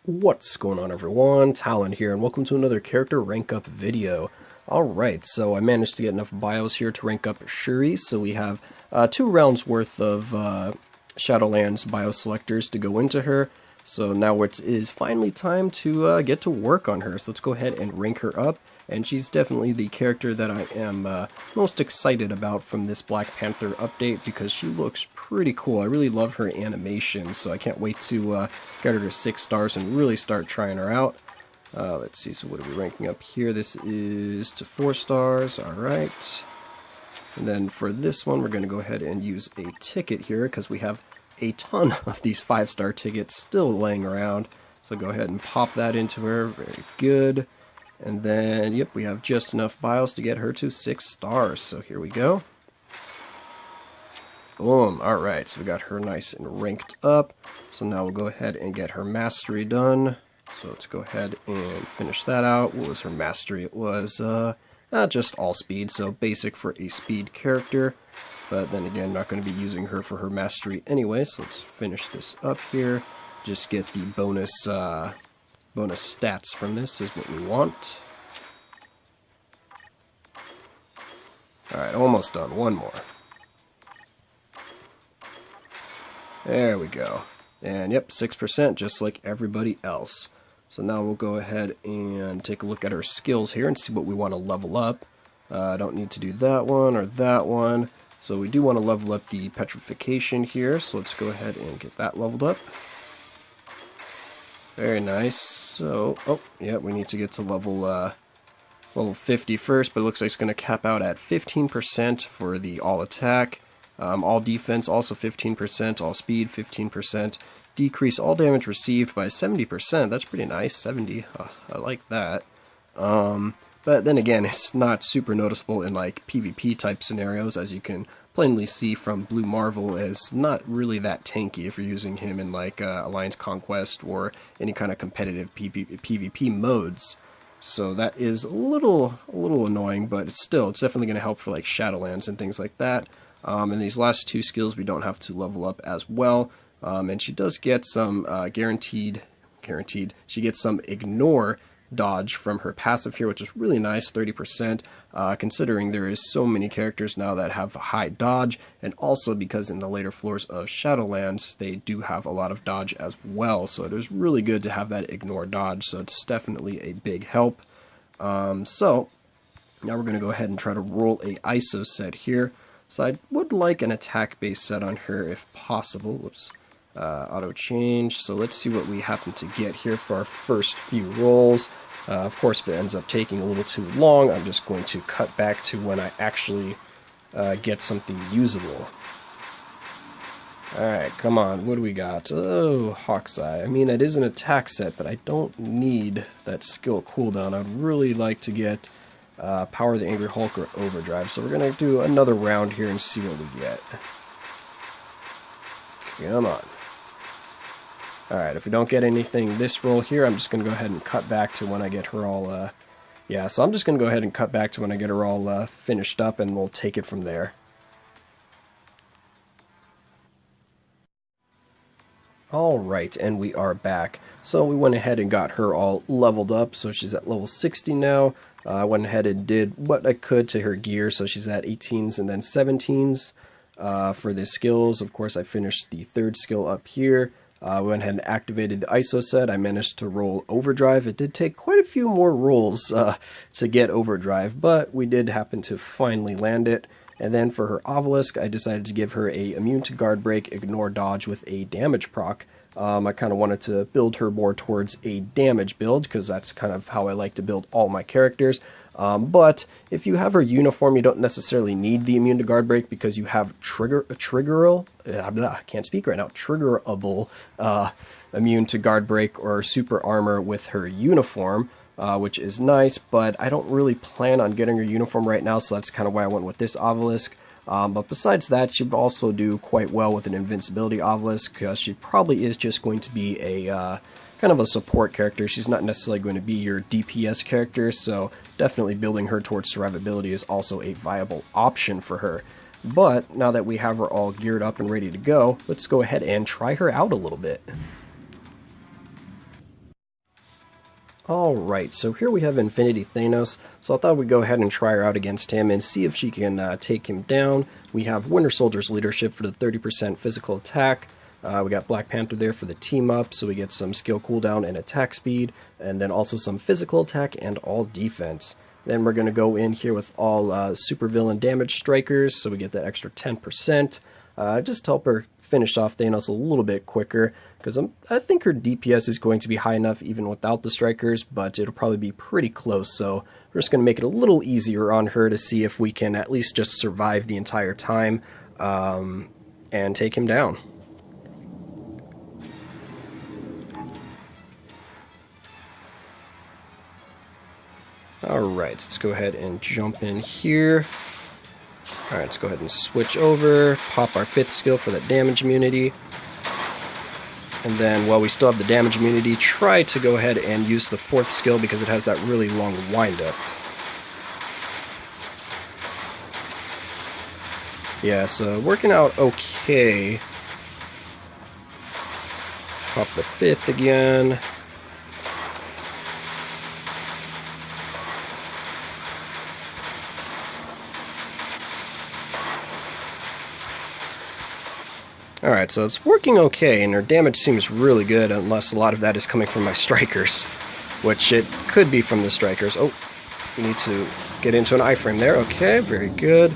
What's going on, everyone? Talen here, and welcome to another character rank up video. Alright, so I managed to get enough bios here to rank up Shuri, so we have 2 rounds worth of Shadowlands bio selectors to go into her. So now it is finally time to get to work on her, so let's go ahead and rank her up. And she's definitely the character that I am most excited about from this Black Panther update because she looks pretty cool. I really love her animation, so I can't wait to get her to 6 stars and really start trying her out. Let's see, so what are we ranking up here? This is to 4 stars, alright. And then for this one, we're going to go ahead and use a ticket here because we have a ton of these 5-star tickets still laying around. So go ahead and pop that into her, very good. And then, yep, we have just enough bios to get her to 6 stars. So here we go. Boom. Alright, so we got her nice and ranked up. So now we'll go ahead and get her mastery done. So let's go ahead and finish that out. What was her mastery? It was just all speed, so basic for a speed character. But then again, not going to be using her for her mastery anyway, so let's finish this up here. Just get the bonus stats from this is what we want. Alright, almost done. One more. There we go. And yep, 6% just like everybody else. So now we'll go ahead and take a look at our skills here and see what we want to level up. I don't need to do that one or that one. So we do want to level up the petrification here. So let's go ahead and get that leveled up. Very nice. So, oh, yeah, we need to get to level 50 first, but it looks like it's going to cap out at 15% for the all attack. All defense also 15%, all speed 15%. Decrease all damage received by 70%. That's pretty nice, 70. I like that. But then again, it's not super noticeable in like PvP type scenarios, as you can plainly see from Blue Marvel is not really that tanky if you're using him in like Alliance Conquest or any kind of competitive PvP modes. So that is a little annoying, but it's definitely going to help for like Shadowlands and things like that. And these last 2 skills we don't have to level up as well. And she does get some guaranteed, she gets some ignore dodge from her passive here, which is really nice, 30%, considering there is so many characters now that have high dodge, and also because in the later floors of Shadowlands, they do have a lot of dodge as well, so it is really good to have that ignore dodge, so it's definitely a big help. So, now we're going to go ahead and try to roll a ISO set here. So I would like an attack-based set on her if possible. Whoops. Auto change. So let's see what we happen to get here for our first few rolls. Of course, if it ends up taking a little too long, I'm just going to cut back to when I actually get something usable. Alright, come on. What do we got? Oh, Hawk's Eye. I mean, it is an attack set, but I don't need that skill cooldown. I'd really like to get Power the Angry Hulk or Overdrive. So we're going to do another round here and see what we get. Come on. Alright, if we don't get anything this roll here, I'm just going to go ahead and cut back to when I get her all, yeah, so I'm just going to go ahead and cut back to when I get her all finished up, and we'll take it from there. Alright, and we are back. So we went ahead and got her all leveled up, so she's at level 60 now. I went ahead and did what I could to her gear, so she's at 18s and then 17s. For the skills, of course, I finished the 3rd skill up here. We went ahead and activated the ISO set. I managed to roll Overdrive. It did take quite a few more rolls to get Overdrive, but we did happen to finally land it. And then for her Obelisk, I decided to give her a Immune to Guard Break, Ignore Dodge with a damage proc. I kind of wanted to build her more towards a damage build, because that's kind of how I like to build all my characters. But if you have her uniform, you don't necessarily need the Immune to Guard Break because you have triggerable Immune to Guard Break or Super Armor with her uniform, which is nice, but I don't really plan on getting her uniform right now, so that's kind of why I went with this Obelisk. But besides that, she would also do quite well with an Invincibility Obelisk, because she probably is just going to be a kind of a support character. She's not necessarily going to be your DPS character, so definitely building her towards survivability is also a viable option for her. But now that we have her all geared up and ready to go, let's go ahead and try her out a little bit. Alright, so here we have Infinity Thanos, so I thought we'd go ahead and try her out against him and see if she can take him down. We have Winter Soldier's leadership for the 30% physical attack. We got Black Panther there for the team up, so we get some skill cooldown and attack speed, and then also some physical attack and all defense. Then we're going to go in here with all supervillain damage strikers, so we get that extra 10%. Just to help her finish off Thanos a little bit quicker, because I think her DPS is going to be high enough even without the strikers, but it'll probably be pretty close, so we're just going to make it a little easier on her to see if we can at least just survive the entire time and take him down. Alright, so let's go ahead and jump in here. Alright, let's go ahead and switch over, pop our 5th skill for that damage immunity. And then while we still have the damage immunity, try to go ahead and use the 4th skill because it has that really long windup. Yeah, so working out okay. Pop the 5th again. Alright, so it's working okay, and her damage seems really good, unless a lot of that is coming from my strikers, which it could be from the strikers. Oh, we need to get into an iframe there. Okay, very good.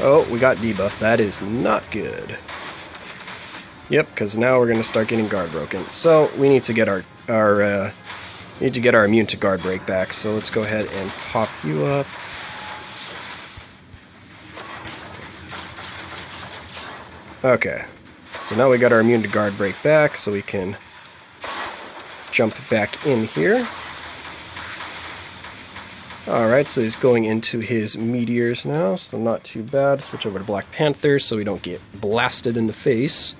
Oh, we got debuff. That is not good. Yep, because now we're going to start getting guard broken. So we need to get our immune to guard break back. So let's go ahead and pop you up. Okay, so now we got our immune to guard break back, so we can jump back in here. Alright, so he's going into his meteors now, so not too bad. Switch over to Black Panther so we don't get blasted in the face.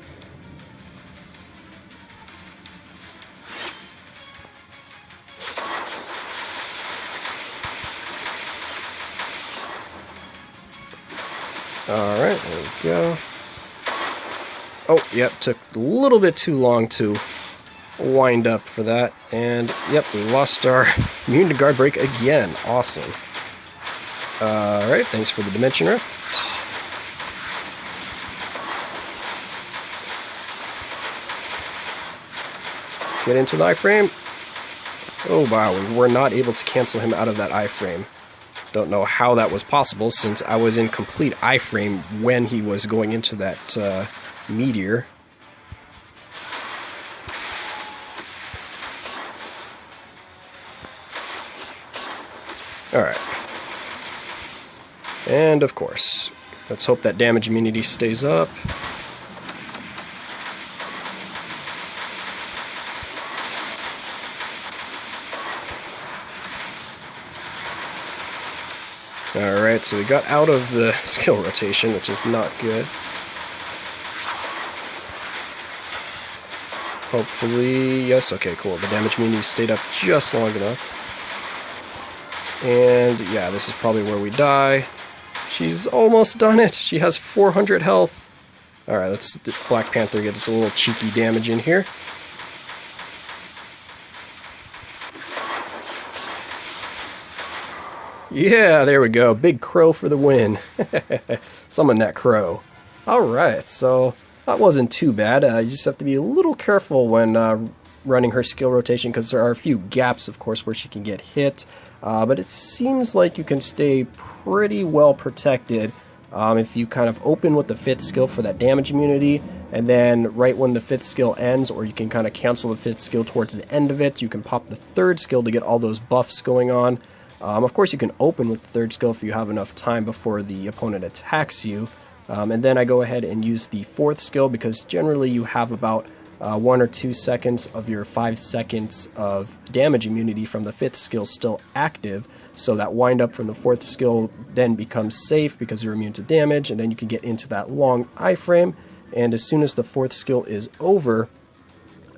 Alright, there we go. Oh, yep, took a little bit too long to wind up for that. And, yep, we lost our immune to guard break again. Awesome. Alright, thanks for the Dimension Rift. Get into the iframe. Oh, wow, we were not able to cancel him out of that iframe. Don't know how that was possible, since I was in complete iframe when he was going into that meteor. Alright. And of course, let's hope that damage immunity stays up. Alright, so we got out of the skill rotation, which is not good. Hopefully, yes, okay, cool. The damage immunity stayed up just long enough. And yeah, this is probably where we die. She's almost done it. She has 400 health. Alright, let's Black Panther get us a little cheeky damage in here. Yeah, there we go. Big crow for the win. Summon that crow. Alright, so that wasn't too bad. You just have to be a little careful when running her skill rotation, because there are a few gaps, of course, where she can get hit. But it seems like you can stay pretty well protected if you kind of open with the 5th skill for that damage immunity, and then right when the 5th skill ends, or you can kind of cancel the 5th skill towards the end of it, you can pop the 3rd skill to get all those buffs going on. Of course, you can open with the 3rd skill if you have enough time before the opponent attacks you. And then I go ahead and use the 4th skill, because generally you have about 1 or 2 seconds of your 5 seconds of damage immunity from the 5th skill still active, so that wind up from the 4th skill then becomes safe because you're immune to damage, and then you can get into that long iframe. And as soon as the 4th skill is over,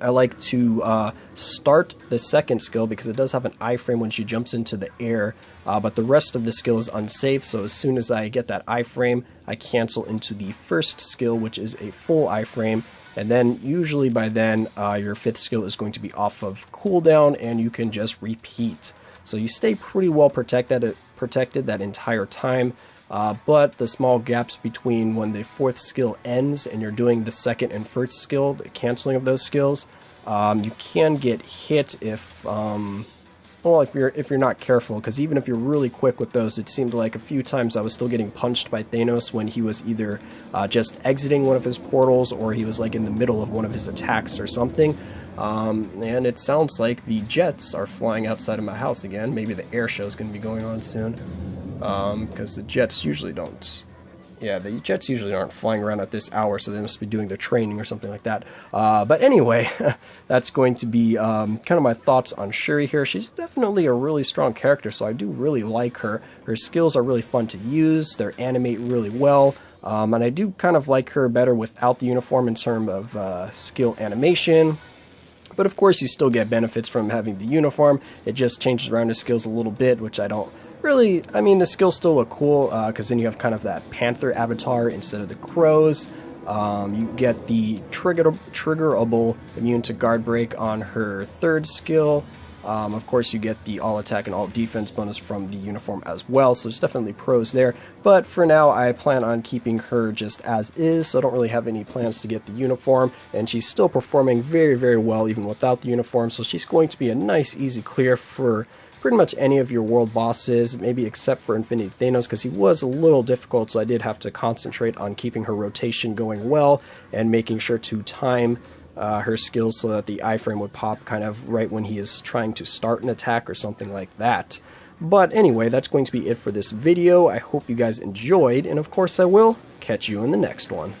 I like to start the 2nd skill, because it does have an iframe when she jumps into the air, but the rest of the skill is unsafe, so as soon as I get that iframe, I cancel into the first skill, which is a full iframe, and then usually by then your 5th skill is going to be off of cooldown and you can just repeat. So you stay pretty well protected that entire time, but the small gaps between when the 4th skill ends and you're doing the 2nd and 1st skill, the canceling of those skills, you can get hit if you're not careful, because even if you're really quick with those, it seemed like a few times I was still getting punched by Thanos when he was either just exiting one of his portals or he was like in the middle of one of his attacks or something. And it sounds like the jets are flying outside of my house again. Maybe the air show is going to be going on soon, because the jets usually don't. Yeah, the jets usually aren't flying around at this hour, so they must be doing their training or something like that. But anyway, that's going to be kind of my thoughts on Shuri here. She's definitely a really strong character, so I do really like her. Her skills are really fun to use. They animate really well. And I do kind of like her better without the uniform in terms of skill animation. But of course, you still get benefits from having the uniform. It just changes around her skills a little bit, which I don't really. I mean, the skills still look cool because then you have kind of that panther avatar instead of the crows. You get the triggerable immune to guard break on her 3rd skill. Of course, you get the all attack and all defense bonus from the uniform as well, so there's definitely pros there. But for now, I plan on keeping her just as is, so I don't really have any plans to get the uniform, and she's still performing very, very well even without the uniform, so she's going to be a nice, easy clear for pretty much any of your world bosses, maybe except for Infinity Thanos, because he was a little difficult, so I did have to concentrate on keeping her rotation going well and making sure to time her skills so that the iframe would pop kind of right when he is trying to start an attack or something like that. But anyway, that's going to be it for this video. I hope you guys enjoyed, and of course I will catch you in the next one.